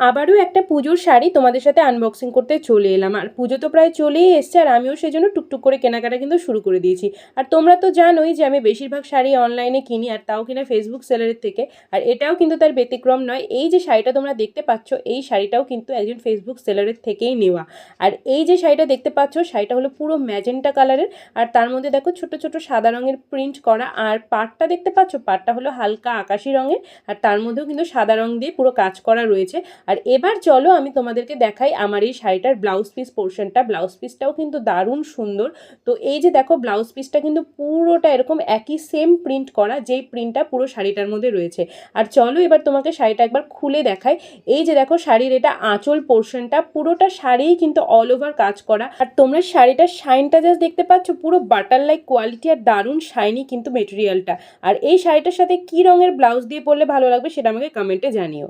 আবারও একটা পুজোর শাড়ি তোমাদের সাথে আনবক্সিং করতে চলে এলাম। আর পুজো তো প্রায় চলেই এসছে, আর আমিও সেজন্য টুকটুক করে কেনাকাটা কিন্তু শুরু করে দিয়েছি। আর তোমরা তো জানোই যে আমি বেশিরভাগ শাড়ি অনলাইনে কিনি, আর তাও কিনা ফেসবুক সেলারের থেকে। আর এটাও কিন্তু তার ব্যতিক্রম নয়। এই যে শাড়িটা তোমরা দেখতে পাচ্ছ, এই শাড়িটাও কিন্তু একজন ফেসবুক সেলারের থেকেই নেওয়া। আর এই যে শাড়িটা দেখতে পাচ্ছ, শাড়িটা হলো পুরো ম্যাজেন্টা কালারের, আর তার মধ্যে দেখো ছোট ছোট সাদা রঙের প্রিন্ট করা। আর পাড়টা দেখতে পাচ্ছ, পাড়টা হলো হালকা আকাশি রঙের, আর তার মধ্যেও কিন্তু সাদা রং দিয়ে পুরো কাজ করা রয়েছে। আর এবার চলো আমি তোমাদেরকে দেখাই আমার এই শাড়িটার ব্লাউজ পিস পোর্শনটা। ব্লাউজ পিসটাও কিন্তু দারুণ সুন্দর। তো এই যে দেখো, ব্লাউজ পিসটা কিন্তু পুরোটা এরকম একই সেম প্রিন্ট করা, যেই প্রিন্টটা পুরো শাড়িটার মধ্যে রয়েছে। আর চলো এবার তোমাকে শাড়িটা একবার খুলে দেখাই। এই যে দেখো, শাড়ির এটা আঁচল পোর্শনটা, পুরোটা শাড়িই কিন্তু অল ওভার কাজ করা। আর তোমরা শাড়িটার শাইনটা জাস্ট দেখতে পাচ্ছ, পুরো বাটার লাইক কোয়ালিটি, আর দারুণ শাইনি কিন্তু মেটেরিয়ালটা। আর এই শাড়িটার সাথে কি রঙের ব্লাউজ দিয়ে পরলে ভালো লাগবে সেটা আমাকে কমেন্টে জানিও।